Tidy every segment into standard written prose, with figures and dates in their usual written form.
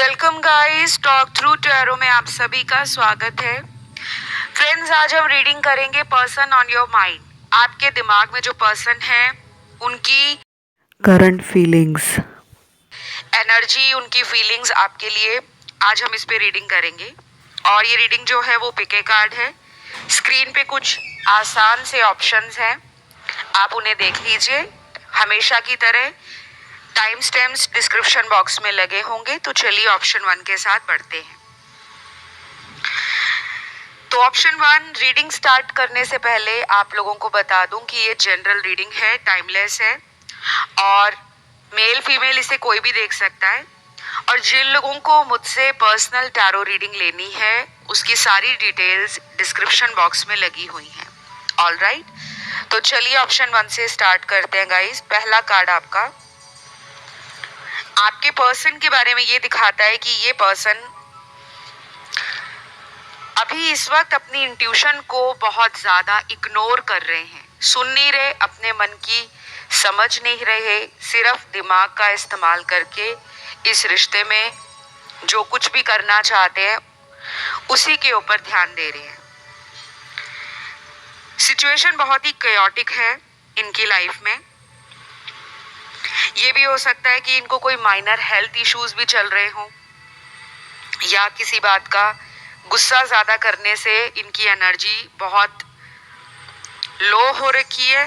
Welcome guys, talk through tarot में आप सभी का स्वागत है। फ्रेंड्स, आज हम रीडिंग करेंगे पर्सन ऑन योर माइंड। आपके दिमाग में जो पर्सन है उनकी करंट फीलिंग्स, एनर्जी, उनकी फीलिंग्स आपके लिए आज हम इस पे रीडिंग करेंगे। और ये रीडिंग जो है वो पिके कार्ड है। स्क्रीन पे कुछ आसान से ऑप्शंस हैं, आप उन्हें देख लीजिए। हमेशा की तरह टाइम स्टैम्प्स डिस्क्रिप्शन बॉक्स में लगे होंगे। तो चलिए ऑप्शन 1 के साथ बढ़ते हैं। तो ऑप्शन 1, रीडिंग स्टार्ट करने से पहले आप लोगों को बता दूं कि ये जनरल रीडिंग है, टाइमलेस है और मेल फीमेल इसे कोई भी देख सकता है। और जिन लोगों को मुझसे पर्सनल टैरो रीडिंग लेनी है उसकी सारी डिटेल्स डिस्क्रिप्शन बॉक्स में लगी हुई हैं। ऑल राइट, तो चलिए ऑप्शन 1 से स्टार्ट करते हैं गाइस। पहला कार्ड आपके पर्सन के बारे में ये दिखाता है कि ये पर्सन अभी इस वक्त अपनी इंट्यूशन को बहुत ज्यादा इग्नोर कर रहे हैं, सुन नहीं रहे, अपने मन की समझ नहीं रहे, सिर्फ दिमाग का इस्तेमाल करके इस रिश्ते में जो कुछ भी करना चाहते हैं उसी के ऊपर ध्यान दे रहे हैं। सिचुएशन बहुत ही कैओटिक है इनकी लाइफ में। ये भी हो सकता है कि इनको कोई माइनर हेल्थ इश्यूज भी चल रहे हों या किसी बात का गुस्सा ज्यादा करने से इनकी एनर्जी बहुत लो हो रखी है,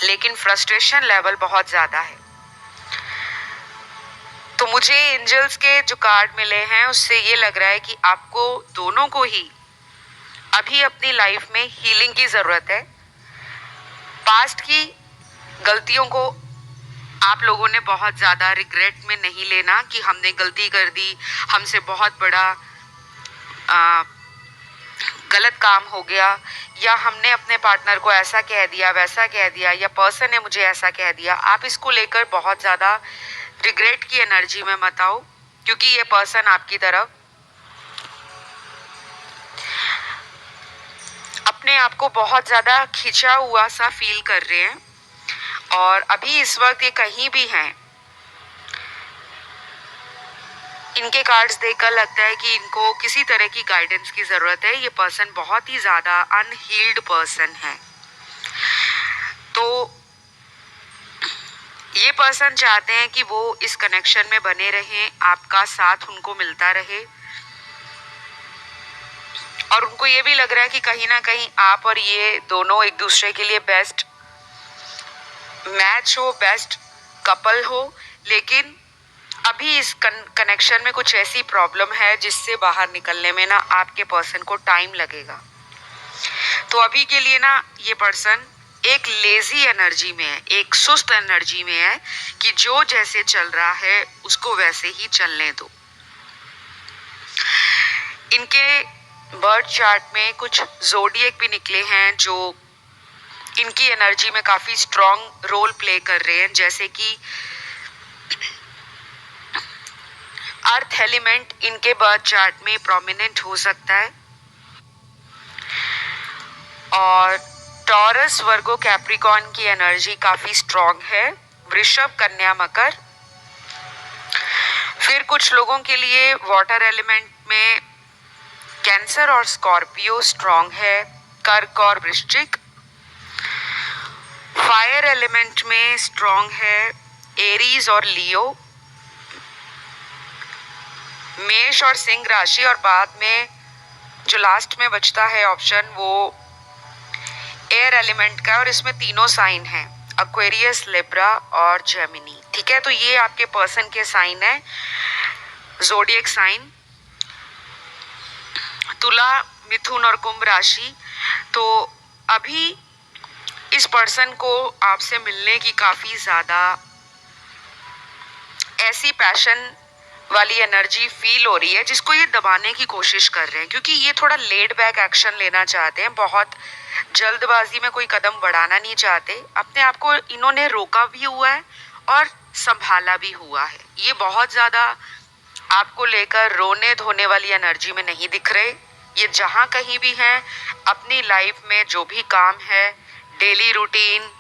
लेकिन फ्रस्ट्रेशन लेवल बहुत ज्यादा है। तो मुझे एंजल्स के जो कार्ड मिले हैं उससे ये लग रहा है कि आपको दोनों को ही अभी अपनी लाइफ में हीलिंग की जरूरत है। पास्ट की गलतियों को आप लोगों ने बहुत ज्यादा रिग्रेट में नहीं लेना कि हमने गलती कर दी, हमसे बहुत बड़ा गलत काम हो गया, या हमने अपने पार्टनर को ऐसा कह दिया, वैसा कह दिया, या पर्सन ने मुझे ऐसा कह दिया। आप इसको लेकर बहुत ज्यादा रिग्रेट की एनर्जी में मत आओ, क्योंकि ये पर्सन आपकी तरफ अपने आप को बहुत ज्यादा खिंचा हुआ सा फील कर रहे हैं। और अभी इस वक्त ये कहीं भी हैं, इनके कार्ड्स देखकर लगता है कि इनको किसी तरह की गाइडेंस की जरूरत है। ये पर्सन बहुत ही ज्यादा अनहील्ड पर्सन है। तो ये पर्सन चाहते हैं कि वो इस कनेक्शन में बने रहें, आपका साथ उनको मिलता रहे। और उनको ये भी लग रहा है कि कहीं ना कहीं आप और ये दोनों एक दूसरे के लिए बेस्ट मैच हो, बेस्ट कपल हो। लेकिन अभी इस कनेक्शन में कुछ ऐसी प्रॉब्लम है जिससे बाहर निकलने में ना आपके पर्सन को टाइम लगेगा। तो अभी के लिए ना ये पर्सन एक लेजी एनर्जी में है, एक सुस्त एनर्जी में है कि जो जैसे चल रहा है उसको वैसे ही चलने दो। इनके बर्थ चार्ट में कुछ ज़ोडिएक भी निकले हैं जो इनकी एनर्जी में काफी स्ट्रॉन्ग रोल प्ले कर रहे हैं, जैसे कि अर्थ एलिमेंट इनके बर्थ चार्ट में प्रोमिनेंट हो सकता है। और टॉरस, वर्गो, कैप्रिकॉर्न की एनर्जी काफी स्ट्रॉन्ग है। वृषभ, कन्या, मकर। फिर कुछ लोगों के लिए वाटर एलिमेंट में कैंसर और स्कॉर्पियो स्ट्रॉन्ग है। कर्क और वृश्चिक। फायर एलिमेंट में स्ट्रॉन्ग है एरीज और लियो। मेष और सिंह राशि। और बाद में जो लास्ट में बचता है ऑप्शन वो एयर एलिमेंट का, और इसमें तीनों साइन हैं, एक्वेरियस, लिब्रा और जेमिनी। ठीक है, तो ये आपके पर्सन के साइन है, ज़ोडिएक साइन। तुला, मिथुन और कुंभ राशि। तो अभी इस पर्सन को आपसे मिलने की काफी ज्यादा ऐसी पैशन वाली एनर्जी फील हो रही है जिसको ये दबाने की कोशिश कर रहे हैं, क्योंकि ये थोड़ा लेड बैक एक्शन लेना चाहते हैं, बहुत जल्दबाजी में कोई कदम बढ़ाना नहीं चाहते। अपने आप को इन्होंने रोका भी हुआ है और संभाला भी हुआ है। ये बहुत ज्यादा आपको लेकर रोने धोने वाली एनर्जी में नहीं दिख रहे। ये जहां कहीं भी हैं, अपनी लाइफ में जो भी काम है, डेली रूटीन,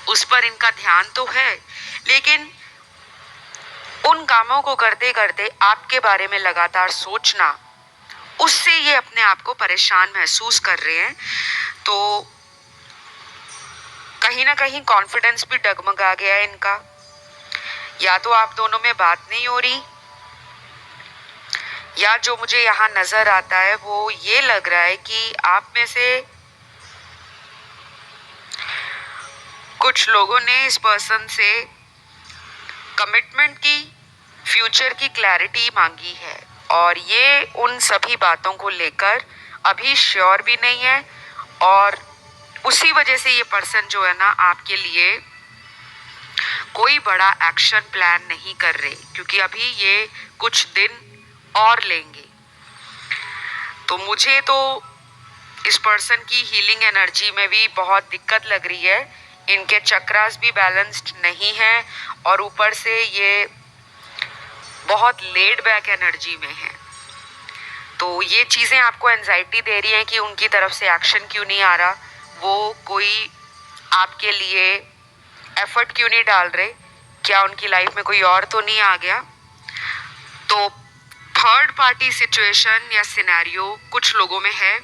उस पर इनका ध्यान तो है, लेकिन उन उन कामों को करते करते आपके बारे में लगातार सोचना, उससे ये अपने आप को परेशान महसूस कर रहे हैं। तो कहीं ना कहीं कॉन्फिडेंस भी डगमगा गया है इनका। या तो आप दोनों में बात नहीं हो रही, या जो मुझे यहाँ नजर आता है वो ये लग रहा है कि आप में से कुछ लोगों ने इस पर्सन से कमिटमेंट की, फ्यूचर की क्लैरिटी मांगी है, और ये उन सभी बातों को लेकर अभी श्योर भी नहीं है, और उसी वजह से ये पर्सन जो है ना आपके लिए कोई बड़ा एक्शन प्लान नहीं कर रहे, क्योंकि अभी ये कुछ दिन और लेंगे। तो मुझे तो इस पर्सन की हीलिंग एनर्जी में भी बहुत दिक्कत लग रही है। इनके चक्रास भी बैलेंस्ड नहीं है, और ऊपर से ये बहुत लेड बैक एनर्जी में है। तो ये चीज़ें आपको एंजाइटी दे रही हैं कि उनकी तरफ से एक्शन क्यों नहीं आ रहा, वो कोई आपके लिए एफर्ट क्यों नहीं डाल रहे, क्या उनकी लाइफ में कोई और तो नहीं आ गया। तो थर्ड पार्टी सिचुएशन या सिनेरियो कुछ लोगों में है,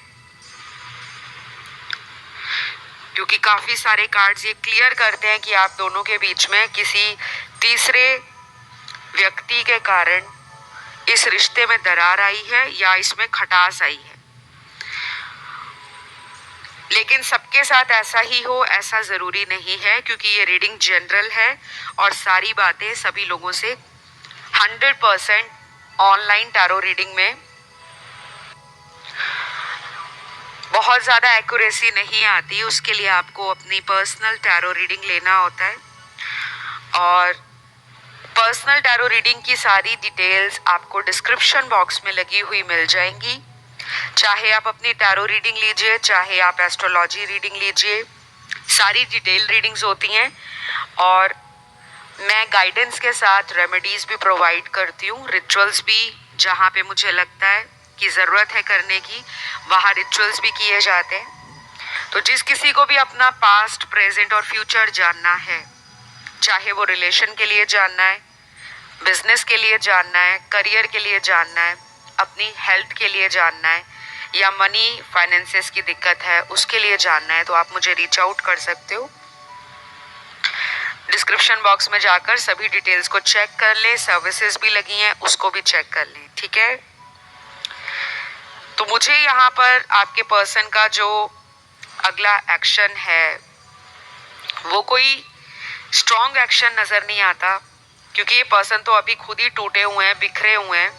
क्योंकि काफी सारे कार्ड्स ये क्लियर करते हैं कि आप दोनों के बीच में किसी तीसरे व्यक्ति के कारण इस रिश्ते में दरार आई है या इसमें खटास आई है। लेकिन सबके साथ ऐसा ही हो ऐसा ज़रूरी नहीं है, क्योंकि ये रीडिंग जनरल है और सारी बातें सभी लोगों से 100% ऑनलाइन टैरो रीडिंग में बहुत ज़्यादा एक्यूरेसी नहीं आती। उसके लिए आपको अपनी पर्सनल टैरो रीडिंग लेना होता है, और पर्सनल टैरो रीडिंग की सारी डिटेल्स आपको डिस्क्रिप्शन बॉक्स में लगी हुई मिल जाएंगी। चाहे आप अपनी टैरो रीडिंग लीजिए, चाहे आप एस्ट्रोलॉजी रीडिंग लीजिए, सारी डिटेल रीडिंग्स होती हैं, और मैं गाइडेंस के साथ रेमेडीज़ भी प्रोवाइड करती हूँ, रिचुअल्स भी, जहाँ पे मुझे लगता है कि ज़रूरत है करने की वहाँ रिचुअल्स भी किए जाते हैं। तो जिस किसी को भी अपना पास्ट, प्रेजेंट और फ्यूचर जानना है, चाहे वो रिलेशन के लिए जानना है, बिजनेस के लिए जानना है, करियर के लिए जानना है, अपनी हेल्थ के लिए जानना है, या मनी फाइनेंसेस की दिक्कत है उसके लिए जानना है, तो आप मुझे रीच आउट कर सकते हो। डिस्क्रिप्शन बॉक्स में जाकर सभी डिटेल्स को चेक कर लें, सर्विसेज भी लगी हैं उसको भी चेक कर लें, ठीक है। तो मुझे यहाँ पर आपके पर्सन का जो अगला एक्शन है वो कोई स्ट्रॉन्ग एक्शन नज़र नहीं आता, क्योंकि ये पर्सन तो अभी खुद ही टूटे हुए हैं, बिखरे हुए हैं।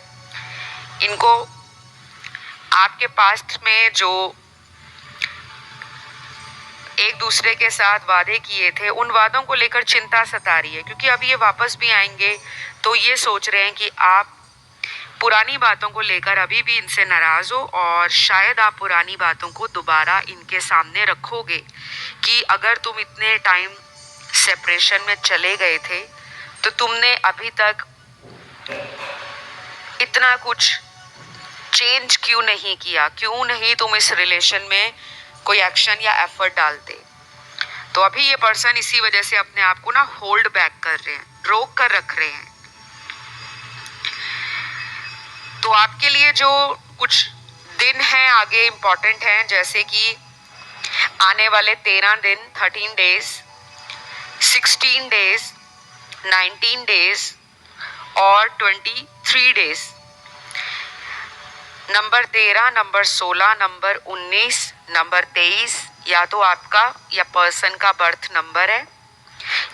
इनको आपके पास्ट में जो एक दूसरे के साथ वादे किए थे उन वादों को लेकर चिंता सता रही है, क्योंकि अब ये वापस भी आएंगे तो ये सोच रहे हैं कि आप पुरानी बातों को लेकर अभी भी इनसे नाराज़ हो, और शायद आप पुरानी बातों को दोबारा इनके सामने रखोगे कि अगर तुम इतने टाइम सेपरेशन में चले गए थे तो तुमने अभी तक इतना कुछ चेंज क्यों नहीं किया, क्यों नहीं तुम इस रिलेशन में कोई एक्शन या एफर्ट डालते। तो अभी ये पर्सन इसी वजह से अपने आप को ना होल्ड बैक कर रहे हैं, रोक कर रख रहे हैं। तो आपके लिए जो कुछ दिन हैं आगे इम्पॉर्टेंट हैं, जैसे कि आने वाले 13 दिन, 13 डेज, 16 डेज, 19 डेज और 23 days. Number 13, number 16, number 19, number 23 या तो आपका या पर्सन का बर्थ नंबर है,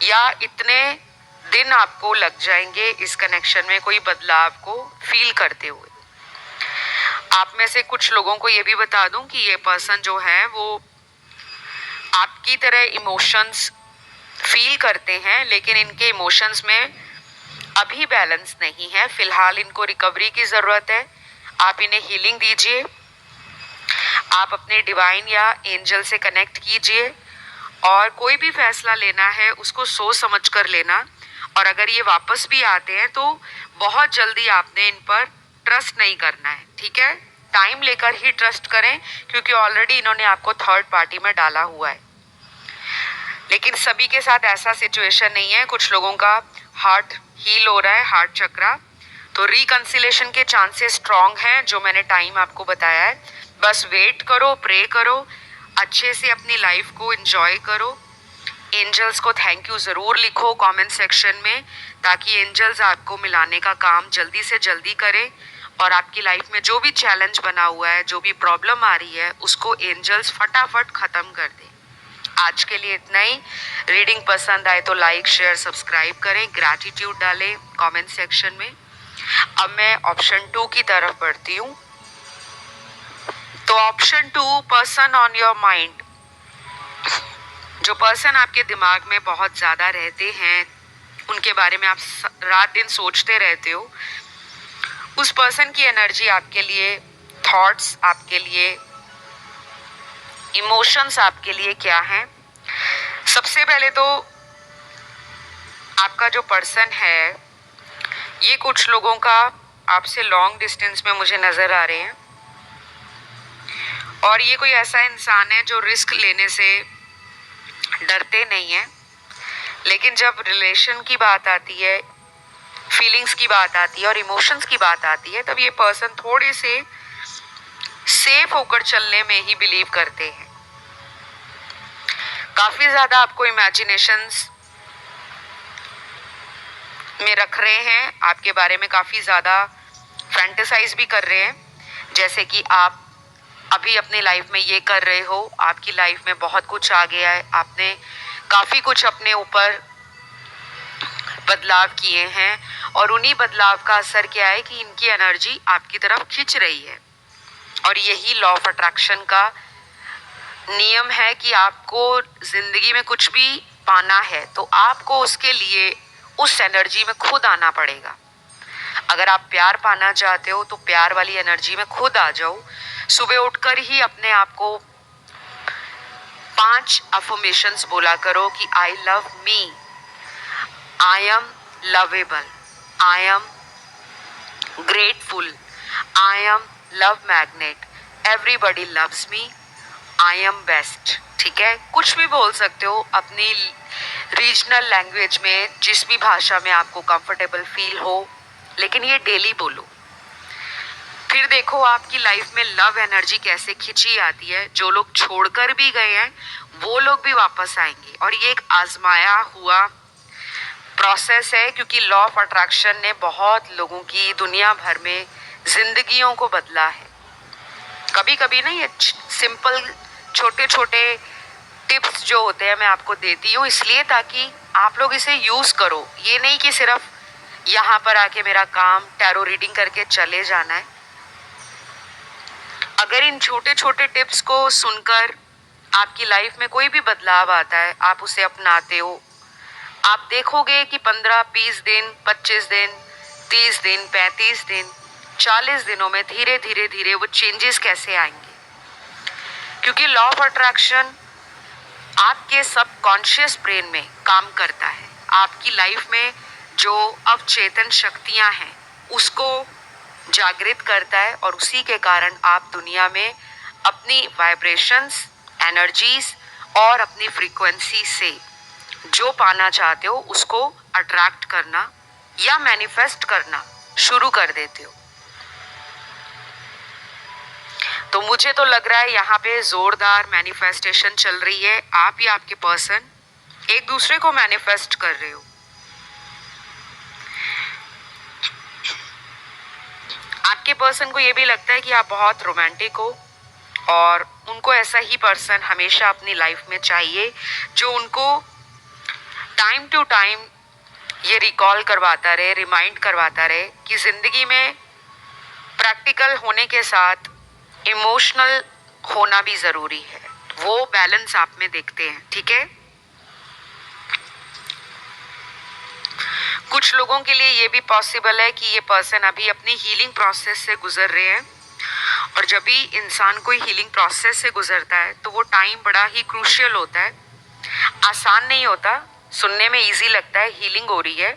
या इतने दिन आपको लग जाएंगे इस कनेक्शन में कोई बदलाव को फील करते हुए। आप में से कुछ लोगों को ये भी बता दूं कि ये पर्सन जो है वो आपकी तरह इमोशंस फील करते हैं, लेकिन इनके इमोशंस में अभी बैलेंस नहीं है। फिलहाल इनको रिकवरी की ज़रूरत है। आप इन्हें हीलिंग दीजिए, आप अपने डिवाइन या एंजल से कनेक्ट कीजिए, और कोई भी फैसला लेना है उसको सोच समझ कर लेना। और अगर ये वापस भी आते हैं तो बहुत जल्दी आपने इन पर ट्रस्ट नहीं करना है, ठीक है। टाइम लेकर ही ट्रस्ट करें, क्योंकि ऑलरेडी इन्होंने आपको थर्ड पार्टी में डाला हुआ है। लेकिन सभी के साथ ऐसा सिचुएशन नहीं है, कुछ लोगों का हार्ट हील हो रहा है, हार्ट चक्रा, तो रिकंसिलेशन के चांसेस स्ट्रॉन्ग हैं, जो मैंने टाइम आपको बताया है। बस वेट करो, प्रे करो, अच्छे से अपनी लाइफ को एंजॉय करो। एंजल्स को थैंक यू ज़रूर लिखो कमेंट सेक्शन में, ताकि एंजल्स आपको मिलाने का काम जल्दी से जल्दी करें और आपकी लाइफ में जो भी चैलेंज बना हुआ है, जो भी प्रॉब्लम आ रही है, उसको एंजल्स फटाफट ख़त्म कर दें। आज के लिए इतना ही। रीडिंग पसंद आए तो लाइक शेयर सब्सक्राइब करें, ग्रैटिट्यूड डालें कमेंट सेक्शन में। अब मैं ऑप्शन 2 की तरफ बढ़ती हूँ। तो option 2, person on your mind. जो पर्सन आपके दिमाग में बहुत ज़्यादा रहते हैं, उनके बारे में आप रात दिन सोचते रहते हो, उस पर्सन की एनर्जी आपके लिए, थॉट्स आपके लिए, इमोशंस आपके लिए क्या हैं। सबसे पहले तो आपका जो पर्सन है, ये कुछ लोगों का आपसे लॉन्ग डिस्टेंस में मुझे नज़र आ रहे हैं, और ये कोई ऐसा इंसान है जो रिस्क लेने से डरते नहीं हैं। लेकिन जब रिलेशन की बात आती है, फीलिंग्स की बात आती है और इमोशंस की बात आती है, तब ये पर्सन थोड़े से सेफ होकर चलने में ही बिलीव करते हैं। काफ़ी ज़्यादा आपको इमेजिनेशंस में रख रहे हैं, आपके बारे में काफ़ी ज़्यादा फैंटेसाइज भी कर रहे हैं, जैसे कि आप अभी अपनी लाइफ में ये कर रहे हो, आपकी लाइफ में बहुत कुछ आ गया है, आपने काफ़ी कुछ अपने ऊपर बदलाव किए हैं, और उन्हीं बदलाव का असर क्या है कि इनकी एनर्जी आपकी तरफ खींच रही है। और यही लॉ ऑफ अट्रैक्शन का नियम है कि आपको ज़िंदगी में कुछ भी पाना है तो आपको उसके लिए उस एनर्जी में खुद आना पड़ेगा। अगर आप प्यार पाना चाहते हो तो प्यार वाली एनर्जी में खुद आ जाओ। सुबह उठकर ही अपने आप को 5 अफर्मेशंस बोला करो कि I love me, I am lovable, I am grateful, I am love magnet, everybody loves me, I am best. ठीक है, कुछ भी बोल सकते हो अपनी रीजनल लैंग्वेज में, जिस भी भाषा में आपको कंफर्टेबल फील हो, लेकिन ये डेली बोलो। फिर देखो आपकी लाइफ में लव एनर्जी कैसे खिंची आती है। जो लोग छोड़कर भी गए हैं वो लोग भी वापस आएंगे, और ये एक आजमाया हुआ प्रोसेस है, क्योंकि लॉ ऑफ अट्रैक्शन ने बहुत लोगों की दुनिया भर में जिंदगियों को बदला है। कभी कभी ना ये सिंपल छोटे छोटे टिप्स जो होते हैं मैं आपको देती हूँ, इसलिए ताकि आप लोग इसे यूज़ करो। ये नहीं कि सिर्फ यहाँ पर आके मेरा काम टैरो रीडिंग करके चले जाना है। अगर इन छोटे छोटे टिप्स को सुनकर आपकी लाइफ में कोई भी बदलाव आता है, आप उसे अपनाते हो, आप देखोगे कि 15, 20 दिन, 25 दिन, 30 दिन, 35 दिन, 40 दिनों में धीरे धीरे धीरे वो चेंजेस कैसे आएंगे। क्योंकि लॉ ऑफ अट्रैक्शन आपके सबकॉन्शियस ब्रेन में काम करता है। आपकी लाइफ में जो अवचेतन शक्तियां हैं उसको जागृत करता है, और उसी के कारण आप दुनिया में अपनी वाइब्रेशंस, एनर्जीज और अपनी फ्रीक्वेंसी से जो पाना चाहते हो उसको अट्रैक्ट करना या मैनिफेस्ट करना शुरू कर देते हो। तो मुझे तो लग रहा है यहाँ पे जोरदार मैनिफेस्टेशन चल रही है। आप या आपके पर्सन एक दूसरे को मैनिफेस्ट कर रहे हो। आपके पर्सन को ये भी लगता है कि आप बहुत रोमांटिक हो, और उनको ऐसा ही पर्सन हमेशा अपनी लाइफ में चाहिए जो उनको टाइम टू टाइम ये रिकॉल करवाता रहे, रिमाइंड करवाता रहे कि ज़िंदगी में प्रैक्टिकल होने के साथ इमोशनल होना भी ज़रूरी है। वो बैलेंस आप में देखते हैं। ठीक है, कुछ लोगों के लिए ये भी पॉसिबल है कि ये पर्सन अभी अपनी हीलिंग प्रोसेस से गुजर रहे हैं, और जब भी इंसान कोई हीलिंग प्रोसेस से गुजरता है तो वो टाइम बड़ा ही क्रूशियल होता है। आसान नहीं होता, सुनने में इजी लगता है हीलिंग हो रही है,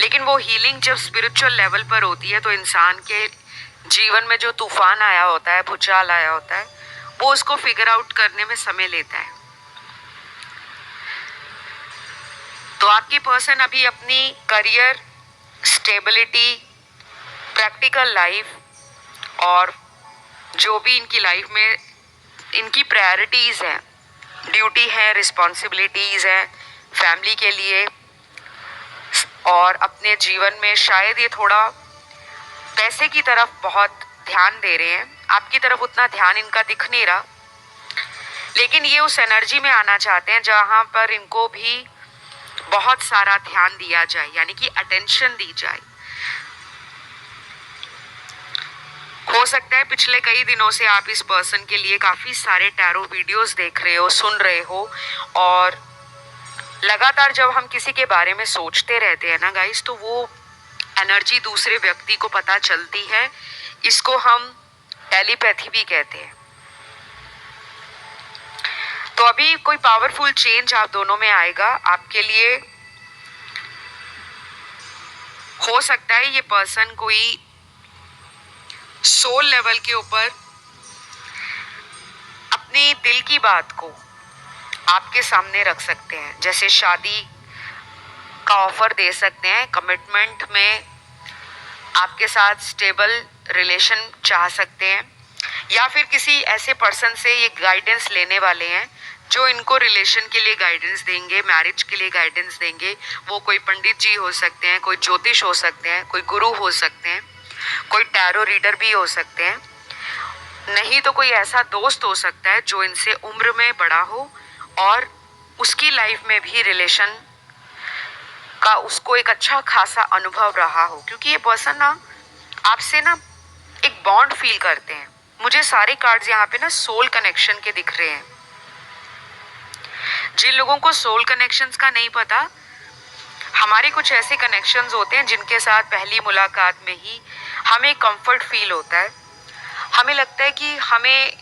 लेकिन वो हीलिंग जब स्पिरिचुअल लेवल पर होती है तो इंसान के जीवन में जो तूफान आया होता है, भूचाल आया होता है, वो उसको फिगर आउट करने में समय लेता है। तो आपके पर्सन अभी अपनी करियर, स्टेबिलिटी, प्रैक्टिकल लाइफ और जो भी इनकी लाइफ में इनकी प्रायोरिटीज़ हैं, ड्यूटी है, रिस्पॉन्सिबिलिटीज़ हैं फैमिली के लिए, और अपने जीवन में शायद ये थोड़ा पैसे की तरफ बहुत ध्यान दे रहे हैं, आपकी तरफ उतना ध्यान इनका दिख नहीं रहा, लेकिन ये उस एनर्जी में आना चाहते हैं जहाँ पर इनको भी बहुत सारा ध्यान दिया जाए, यानी कि अटेंशन दी जाए। हो सकता है पिछले कई दिनों से आप इस पर्सन के लिए काफ़ी सारे टैरो वीडियोस देख रहे हो, सुन रहे हो, और लगातार जब हम किसी के बारे में सोचते रहते हैं ना गाइस, तो वो एनर्जी दूसरे व्यक्ति को पता चलती है। इसको हम टेलीपैथी भी कहते हैं। तो अभी कोई पावरफुल चेंज आप दोनों में आएगा आपके लिए। हो सकता है ये पर्सन कोई सोल लेवल के ऊपर अपनी दिल की बात को आपके सामने रख सकते हैं, जैसे शादी का ऑफर दे सकते हैं, कमिटमेंट में आपके साथ स्टेबल रिलेशन चाह सकते हैं, या फिर किसी ऐसे पर्सन से ये गाइडेंस लेने वाले हैं जो इनको रिलेशन के लिए गाइडेंस देंगे, मैरिज के लिए गाइडेंस देंगे। वो कोई पंडित जी हो सकते हैं, कोई ज्योतिष हो सकते हैं, कोई गुरु हो सकते हैं, कोई टैरो रीडर भी हो सकते हैं, नहीं तो कोई ऐसा दोस्त हो सकता है जो इनसे उम्र में बड़ा हो और उसकी लाइफ में भी रिलेशन का उसको एक अच्छा खासा अनुभव रहा हो, क्योंकि ये पर्सन ना आपसे ना एक बॉन्ड फील करते हैं। मुझे सारे कार्ड्स यहाँ पे ना सोल कनेक्शन के दिख रहे हैं। जिन लोगों को सोल कनेक्शंस का नहीं पता, हमारे कुछ ऐसे कनेक्शंस होते हैं जिनके साथ पहली मुलाकात में ही हमें कंफर्ट फील होता है। हमें लगता है कि हमें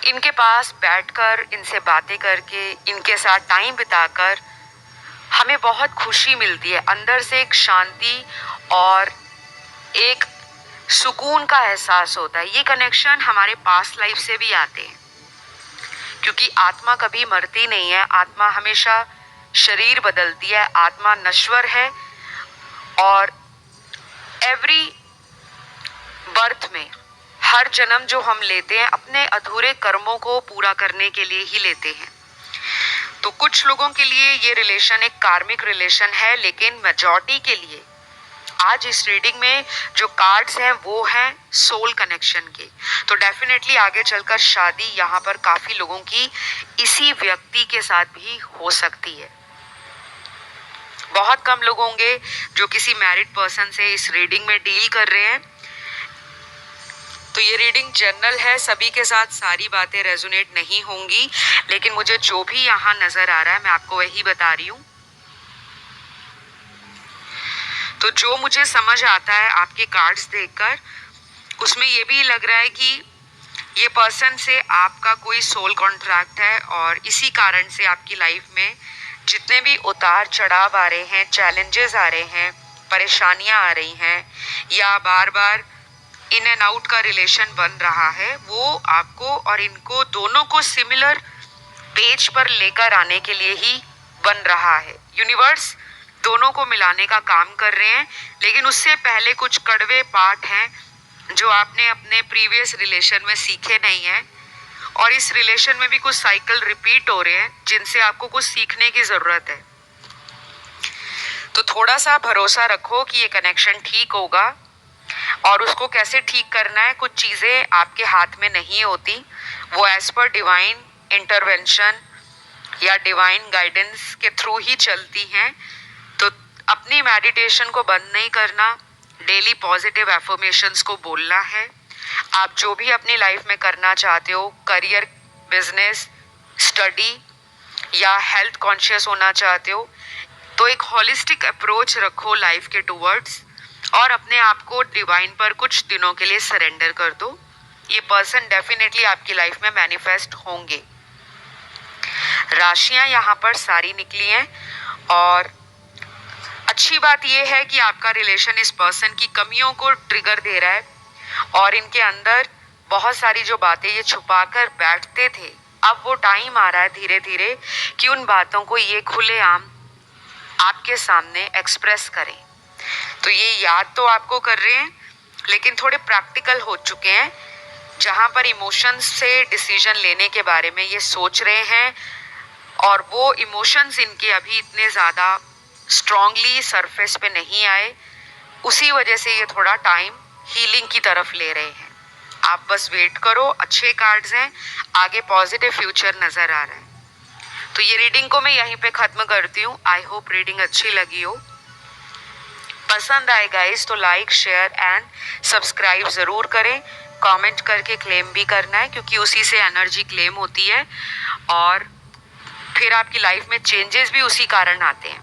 इनके पास बैठकर, इनसे बातें करके, इनके साथ टाइम बिताकर हमें बहुत खुशी मिलती है, अंदर से एक शांति और एक सुकून का एहसास होता है। ये कनेक्शन हमारे पास्ट लाइफ से भी आते हैं, क्योंकि आत्मा कभी मरती नहीं है, आत्मा हमेशा शरीर बदलती है, आत्मा नश्वर है, और एवरी बर्थ में, हर जन्म जो हम लेते हैं अपने अधूरे कर्मों को पूरा करने के लिए ही लेते हैं। तो कुछ लोगों के लिए ये रिलेशन एक कार्मिक रिलेशन है, लेकिन मेजॉरिटी के लिए आज इस रीडिंग में जो कार्ड्स हैं वो हैं सोल कनेक्शन के। तो डेफिनेटली आगे चलकर शादी यहाँ पर काफ़ी लोगों की इसी व्यक्ति के साथ भी हो सकती है। बहुत कम लोग होंगे जो किसी मैरिड पर्सन से इस रीडिंग में डील कर रहे हैं। तो ये रीडिंग जनरल है, सभी के साथ सारी बातें रेजोनेट नहीं होंगी, लेकिन मुझे जो भी यहाँ नज़र आ रहा है मैं आपको वही बता रही हूँ। तो जो मुझे समझ आता है आपके कार्ड्स देखकर, उसमें ये भी लग रहा है कि ये पर्सन से आपका कोई सोल कॉन्ट्रैक्ट है, और इसी कारण से आपकी लाइफ में जितने भी उतार चढ़ाव आ रहे हैं, चैलेंजेस आ रहे हैं, परेशानियां आ रही हैं, या बार बार इन एंड आउट का रिलेशन बन रहा है, वो आपको और इनको दोनों को सिमिलर पेज पर लेकर आने के लिए ही बन रहा है। यूनिवर्स दोनों को मिलाने का काम कर रहे हैं, लेकिन उससे पहले कुछ कड़वे पाठ हैं जो आपने अपने प्रीवियस रिलेशन में सीखे नहीं हैं, और इस रिलेशन में भी कुछ साइकिल रिपीट हो रहे हैं जिनसे आपको कुछ सीखने की ज़रूरत है। तो थोड़ा सा भरोसा रखो कि ये कनेक्शन ठीक होगा, और उसको कैसे ठीक करना है, कुछ चीज़ें आपके हाथ में नहीं होती, वो एज पर डिवाइन इंटरवेंशन या डिवाइन गाइडेंस के थ्रू ही चलती हैं। तो अपनी मेडिटेशन को बंद नहीं करना, डेली पॉजिटिव एफर्मेशंस को बोलना है। आप जो भी अपनी लाइफ में करना चाहते हो, करियर, बिजनेस, स्टडी या हेल्थ कॉन्शियस होना चाहते हो, तो एक होलिस्टिक अप्रोच रखो लाइफ के टूवर्ड्स, और अपने आप को डिवाइन पर कुछ दिनों के लिए सरेंडर कर दो। ये पर्सन डेफिनेटली आपकी लाइफ में मैनिफेस्ट होंगे। राशियां यहाँ पर सारी निकली हैं, और अच्छी बात यह है कि आपका रिलेशन इस पर्सन की कमियों को ट्रिगर दे रहा है, और इनके अंदर बहुत सारी जो बातें ये छुपा कर बैठते थे, अब वो टाइम आ रहा है धीरे धीरे कि उन बातों को ये खुलेआम आपके सामने एक्सप्रेस करें। तो ये याद तो आपको कर रहे हैं, लेकिन थोड़े प्रैक्टिकल हो चुके हैं, जहाँ पर इमोशंस से डिसीजन लेने के बारे में ये सोच रहे हैं और वो इमोशंस इनके अभी इतने ज़्यादा स्ट्रांगली सरफेस पे नहीं आए, उसी वजह से ये थोड़ा टाइम हीलिंग की तरफ ले रहे हैं। आप बस वेट करो, अच्छे कार्ड्स हैं, आगे पॉजिटिव फ्यूचर नज़र आ रहा है। तो ये रीडिंग को मैं यहीं पे ख़त्म करती हूँ। आई होप रीडिंग अच्छी लगी हो। पसंद आए गाइस तो लाइक शेयर एंड सब्सक्राइब ज़रूर करें। कमेंट करके क्लेम भी करना है, क्योंकि उसी से एनर्जी क्लेम होती है और फिर आपकी लाइफ में चेंजेस भी उसी कारण आते हैं।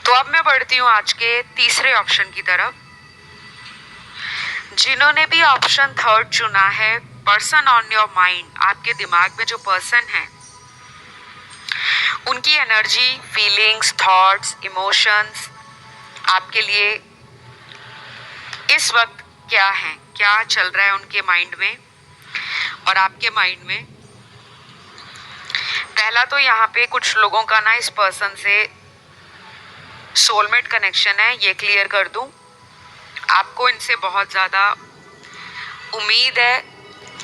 तो अब मैं बढ़ती हूँ आज के तीसरे ऑप्शन की तरफ। जिन्होंने भी ऑप्शन थर्ड चुना है, पर्सन ऑन योर माइंड, आपके दिमाग में जो पर्सन है उनकी एनर्जी, फीलिंग्स, थॉट्स, इमोशंस आपके लिए इस वक्त क्या है, क्या चल रहा है उनके माइंड में और आपके माइंड में। पहला तो यहाँ पे कुछ लोगों का ना इस पर्सन से सोलमेट कनेक्शन है, ये क्लियर कर दूं। आपको इनसे बहुत ज़्यादा उम्मीद है,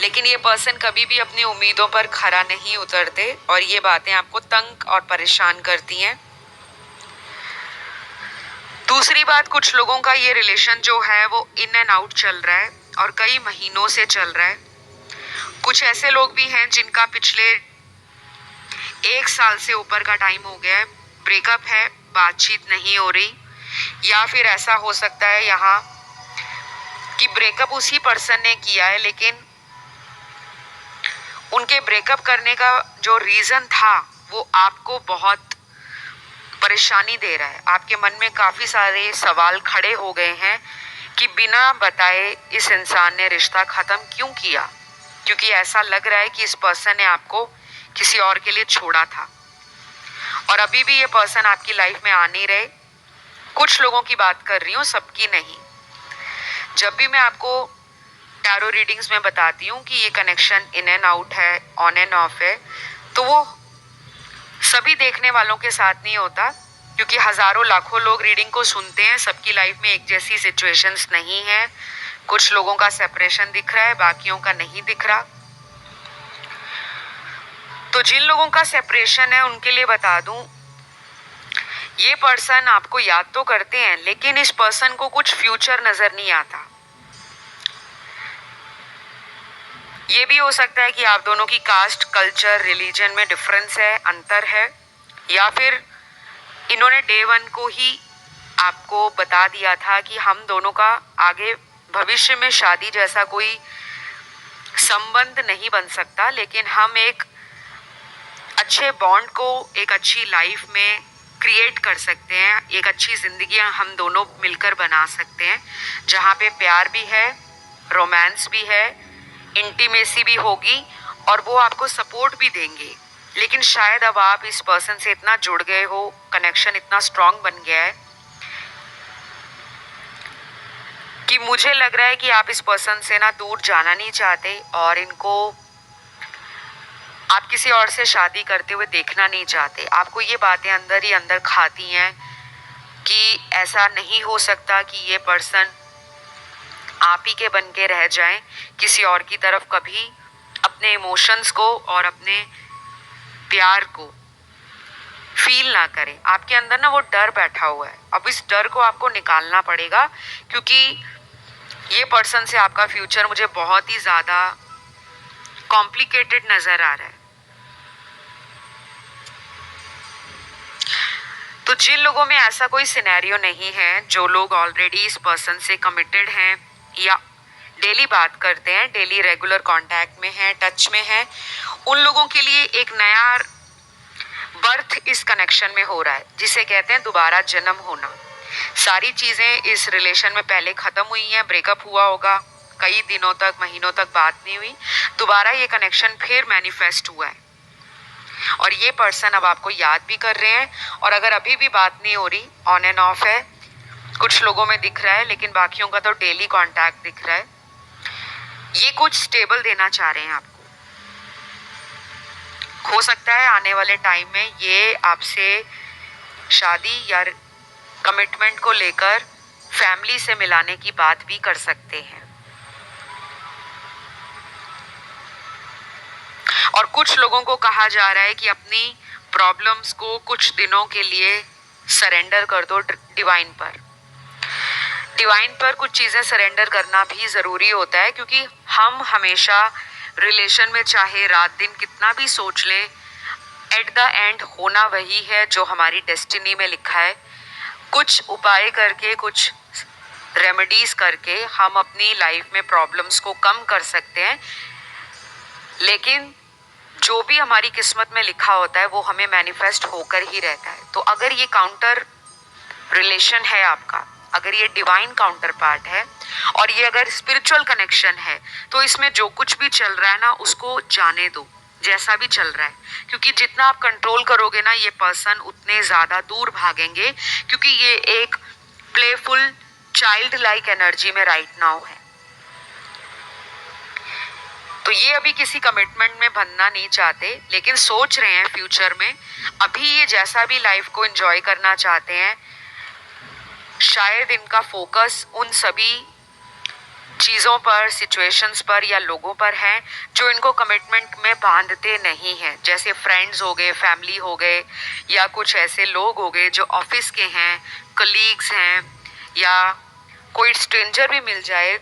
लेकिन ये पर्सन कभी भी अपनी उम्मीदों पर खरा नहीं उतरते और ये बातें आपको तंग और परेशान करती हैं। दूसरी बात, कुछ लोगों का ये रिलेशन जो है वो इन एंड आउट चल रहा है और कई महीनों से चल रहा है। कुछ ऐसे लोग भी हैं जिनका पिछले 1 साल से ऊपर का टाइम हो गया है, ब्रेकअप है, बातचीत नहीं हो रही, या फिर ऐसा हो सकता है यहाँ कि ब्रेकअप उसी पर्सन ने किया है, लेकिन उनके ब्रेकअप करने का जो रीज़न था वो आपको बहुत परेशानी दे रहा है। आपके मन में काफ़ी सारे सवाल खड़े हो गए हैं कि बिना बताए इस इंसान ने रिश्ता ख़त्म क्यों किया, क्योंकि ऐसा लग रहा है कि इस पर्सन ने आपको किसी और के लिए छोड़ा था और अभी भी ये पर्सन आपकी लाइफ में आ नहीं रहे। कुछ लोगों की बात कर रही हूँ, सबकी नहीं। जब भी मैं आपको टैरो रीडिंग्स में बताती हूँ कि ये कनेक्शन इन एंड आउट है, ऑन एंड ऑफ है, तो वो सभी देखने वालों के साथ नहीं होता, क्योंकि हज़ारों लाखों लोग रीडिंग को सुनते हैं। सबकी लाइफ में एक जैसी सिचुएशंस नहीं है। कुछ लोगों का सेपरेशन दिख रहा है, बाकियों का नहीं दिख रहा। तो जिन लोगों का सेपरेशन है उनके लिए बता दूं, ये पर्सन आपको याद तो करते हैं, लेकिन इस पर्सन को कुछ फ्यूचर नजर नहीं आता। ये भी हो सकता है कि आप दोनों की कास्ट, कल्चर, रिलीजन में डिफरेंस है, अंतर है, या फिर इन्होंने डे 1 को ही आपको बता दिया था कि हम दोनों का आगे भविष्य में शादी जैसा कोई संबंध नहीं बन सकता, लेकिन हम एक अच्छे बॉन्ड को, एक अच्छी लाइफ में क्रिएट कर सकते हैं, एक अच्छी ज़िंदगी हम दोनों मिलकर बना सकते हैं, जहाँ पे प्यार भी है, रोमांस भी है, इंटीमेसी भी होगी और वो आपको सपोर्ट भी देंगे। लेकिन शायद अब आप इस पर्सन से इतना जुड़ गए हो, कनेक्शन इतना स्ट्रांग बन गया है कि मुझे लग रहा है कि आप इस पर्सन से ना दूर जाना नहीं चाहते और इनको आप किसी और से शादी करते हुए देखना नहीं चाहते। आपको ये बातें अंदर ही अंदर खाती हैं कि ऐसा नहीं हो सकता कि ये पर्सन आप ही के बन के रह जाएं, किसी और की तरफ कभी अपने इमोशंस को और अपने प्यार को फील ना करें। आपके अंदर ना वो डर बैठा हुआ है। अब इस डर को आपको निकालना पड़ेगा, क्योंकि ये पर्सन से आपका फ्यूचर मुझे बहुत ही ज़्यादा कॉम्प्लिकेटेड नज़र आ रहा है। तो जिन लोगों में ऐसा कोई सिनेरियो नहीं है, जो लोग ऑलरेडी इस पर्सन से कमिटेड हैं या डेली बात करते हैं, डेली रेगुलर कांटेक्ट में हैं, टच में हैं, उन लोगों के लिए एक नया बर्थ इस कनेक्शन में हो रहा है, जिसे कहते हैं दोबारा जन्म होना। सारी चीज़ें इस रिलेशन में पहले ख़त्म हुई हैं, ब्रेकअप हुआ होगा, कई दिनों तक, महीनों तक बात नहीं हुई, दोबारा ये कनेक्शन फिर मैनिफेस्ट हुआ है और ये पर्सन अब आपको याद भी कर रहे हैं। और अगर अभी भी बात नहीं हो रही, ऑन एंड ऑफ है, कुछ लोगों में दिख रहा है, लेकिन बाकियों का तो डेली कांटेक्ट दिख रहा है। ये कुछ स्टेबल देना चाह रहे हैं आपको। हो सकता है आने वाले टाइम में ये आपसे शादी या कमिटमेंट को लेकर फैमिली से मिलाने की बात भी कर सकते हैं। और कुछ लोगों को कहा जा रहा है कि अपनी प्रॉब्लम्स को कुछ दिनों के लिए सरेंडर कर दो डिवाइन पर। डिवाइन पर कुछ चीज़ें सरेंडर करना भी ज़रूरी होता है, क्योंकि हम हमेशा रिलेशन में चाहे रात दिन कितना भी सोच लें, एट द एंड होना वही है जो हमारी डेस्टिनी में लिखा है। कुछ उपाय करके, कुछ रेमेडीज़ करके हम अपनी लाइफ में प्रॉब्लम्स को कम कर सकते हैं, लेकिन जो भी हमारी किस्मत में लिखा होता है वो हमें मैनिफेस्ट होकर ही रहता है। तो अगर ये काउंटर रिलेशन है आपका, अगर ये डिवाइन काउंटर पार्ट है और ये अगर स्पिरिचुअल कनेक्शन है, तो इसमें जो कुछ भी चल रहा है ना, उसको जाने दो, जैसा भी चल रहा है। क्योंकि जितना आप कंट्रोल करोगे ना, ये पर्सन उतने ज़्यादा दूर भागेंगे, क्योंकि ये एक प्लेफुल चाइल्ड लाइक एनर्जी में राइट नाउ है। तो ये अभी किसी कमिटमेंट में बनना नहीं चाहते, लेकिन सोच रहे हैं फ्यूचर में, अभी ये जैसा भी लाइफ को एंजॉय करना चाहते हैं, शायद इनका फोकस उन सभी चीज़ों पर, सिचुएशंस पर या लोगों पर है जो इनको कमिटमेंट में बांधते नहीं हैं। जैसे फ्रेंड्स हो गए, फैमिली हो गए, या कुछ ऐसे लोग हो गए जो ऑफिस के हैं, कलीग्स हैं, या कोई स्ट्रेंजर भी मिल जाए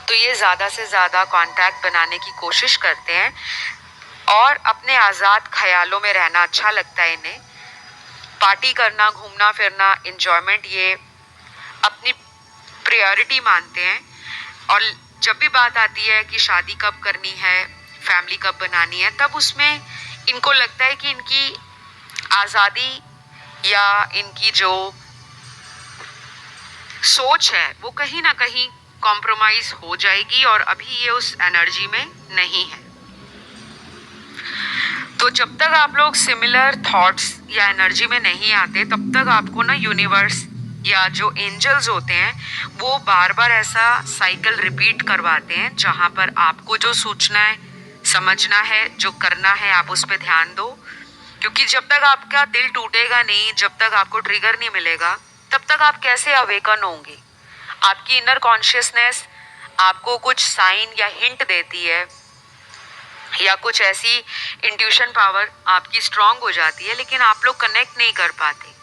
तो ये ज़्यादा से ज़्यादा कांटेक्ट बनाने की कोशिश करते हैं। और अपने आज़ाद ख्यालों में रहना अच्छा लगता है इन्हें। पार्टी करना, घूमना फिरना, एंजॉयमेंट, ये अपनी प्रायोरिटी मानते हैं। और जब भी बात आती है कि शादी कब करनी है, फैमिली कब बनानी है, तब उसमें इनको लगता है कि इनकी आज़ादी या इनकी जो सोच है वो कहीं ना कहीं कॉम्प्रोमाइज हो जाएगी, और अभी ये उस एनर्जी में नहीं है। तो जब तक आप लोग सिमिलर थॉट्स या एनर्जी में नहीं आते, तब तक आपको ना यूनिवर्स या जो एंजल्स होते हैं वो बार बार ऐसा साइकिल रिपीट करवाते हैं, जहां पर आपको जो सोचना है, समझना है, जो करना है, आप उस पर ध्यान दो। क्योंकि जब तक आपका दिल टूटेगा नहीं, जब तक आपको ट्रिगर नहीं मिलेगा, तब तक आप कैसे अवेकन होंगे। आपकी इनर कॉन्शियसनेस आपको कुछ साइन या हिंट देती है, या कुछ ऐसी इंट्यूशन पावर आपकी स्ट्रांग हो जाती है, लेकिन आप लोग कनेक्ट नहीं कर पाते।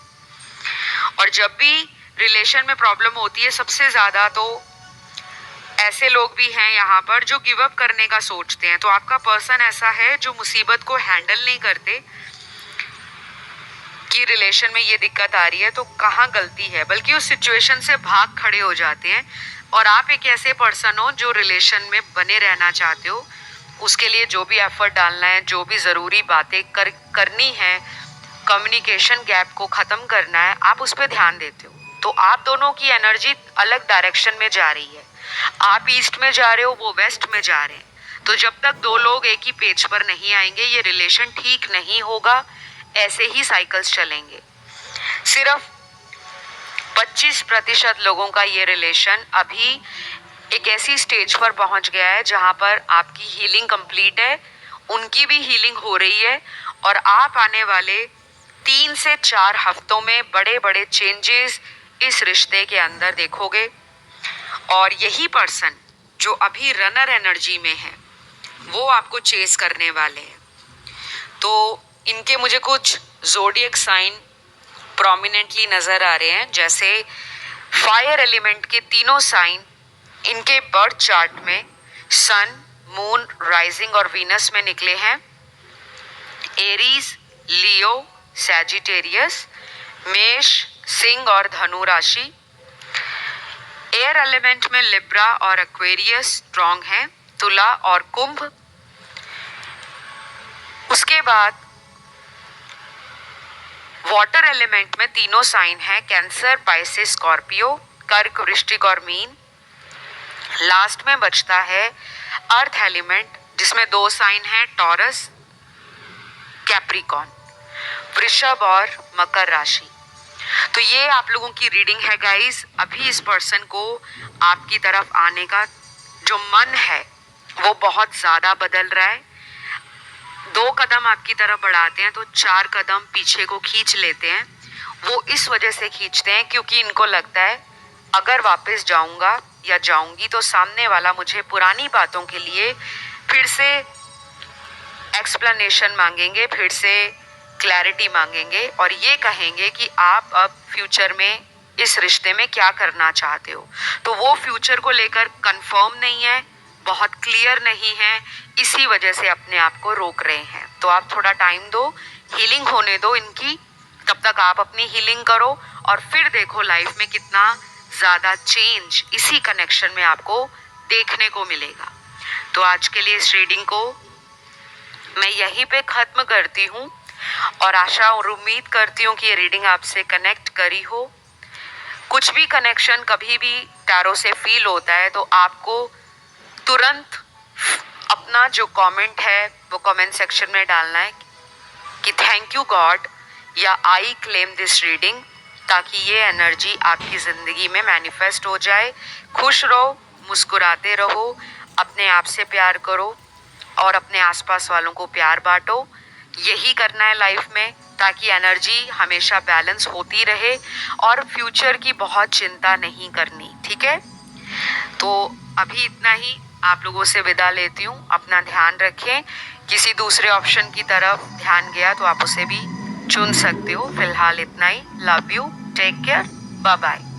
और जब भी रिलेशन में प्रॉब्लम होती है, सबसे ज़्यादा तो ऐसे लोग भी हैं यहाँ पर जो गिव अप करने का सोचते हैं। तो आपका पर्सन ऐसा है जो मुसीबत को हैंडल नहीं करते कि रिलेशन में ये दिक्कत आ रही है तो कहाँ गलती है, बल्कि उस सिचुएशन से भाग खड़े हो जाते हैं। और आप एक ऐसे पर्सन हो जो रिलेशन में बने रहना चाहते हो, उसके लिए जो भी एफर्ट डालना है, जो भी ज़रूरी बातें करनी है, कम्युनिकेशन गैप को ख़त्म करना है, आप उस पर ध्यान देते हो। तो आप दोनों की एनर्जी अलग डायरेक्शन में जा रही है। आप ईस्ट में जा रहे हो, वो वेस्ट में जा रहे हैं। तो जब तक दो लोग एक ही पेज पर नहीं आएंगे, ये रिलेशन ठीक नहीं होगा, ऐसे ही साइकिल्स चलेंगे। सिर्फ 25% लोगों का ये रिलेशन अभी एक ऐसी स्टेज पर पहुंच गया है जहां पर आपकी हीलिंग कंप्लीट है, उनकी भी हीलिंग हो रही है, और आप आने वाले 3 से 4 हफ्तों में बड़े बड़े चेंजेस इस रिश्ते के अंदर देखोगे। और यही पर्सन जो अभी रनर एनर्जी में है, वो आपको चेस करने वाले हैं। तो इनके मुझे कुछ ज़ोडिएक साइन प्रोमिनेंटली नज़र आ रहे हैं। जैसे फायर एलिमेंट के तीनों साइन इनके बर्थ चार्ट में सन, मून, राइजिंग और वीनस में निकले हैं। एरीज, लियो, सैजिटेरियस, मेष, सिंह और धनु राशि। एयर एलिमेंट में लिब्रा और एक्वेरियस स्ट्रॉन्ग हैं, तुला और कुंभ। उसके बाद वाटर एलिमेंट में तीनों साइन हैं, कैंसर, पाइसेस, स्कॉर्पियो, कर्क, वृश्चिक और मीन। लास्ट में बचता है अर्थ एलिमेंट, जिसमें 2 साइन हैं, टॉरस, कैप्रिकॉन, वृषभ और मकर राशि। तो ये आप लोगों की रीडिंग है गाइस। अभी इस पर्सन को आपकी तरफ आने का जो मन है वो बहुत ज़्यादा बदल रहा है। 2 कदम आपकी तरफ बढ़ाते हैं तो 4 कदम पीछे को खींच लेते हैं। वो इस वजह से खींचते हैं क्योंकि इनको लगता है अगर वापस जाऊंगा या जाऊंगी तो सामने वाला मुझे पुरानी बातों के लिए फिर से एक्सप्लेनेशन मांगेंगे, फिर से क्लैरिटी मांगेंगे और ये कहेंगे कि आप अब फ्यूचर में इस रिश्ते में क्या करना चाहते हो। तो वो फ्यूचर को लेकर कंफर्म नहीं है, बहुत क्लियर नहीं है, इसी वजह से अपने आप को रोक रहे हैं। तो आप थोड़ा टाइम दो, हीलिंग होने दो इनकी, तब तक आप अपनी हीलिंग करो और फिर देखो लाइफ में कितना ज़्यादा चेंज इसी कनेक्शन में आपको देखने को मिलेगा। तो आज के लिए इस रीडिंग को मैं यहीं पे ख़त्म करती हूँ और आशा और उम्मीद करती हूँ कि ये रीडिंग आपसे कनेक्ट करी हो। कुछ भी कनेक्शन कभी भी टैरो से फील होता है तो आपको तुरंत अपना जो कमेंट है वो कमेंट सेक्शन में डालना है कि थैंक यू गॉड या आई क्लेम दिस रीडिंग, ताकि ये एनर्जी आपकी ज़िंदगी में मैनिफेस्ट हो जाए। खुश रहो, मुस्कुराते रहो, अपने आप से प्यार करो और अपने आसपास वालों को प्यार बांटो। यही करना है लाइफ में ताकि एनर्जी हमेशा बैलेंस होती रहे और फ्यूचर की बहुत चिंता नहीं करनी, ठीक है। तो अभी इतना ही, आप लोगों से विदा लेती हूँ। अपना ध्यान रखें, किसी दूसरे ऑप्शन की तरफ ध्यान गया तो आप उसे भी चुन सकते हो। फिलहाल इतना ही। Love you, take care, bye bye.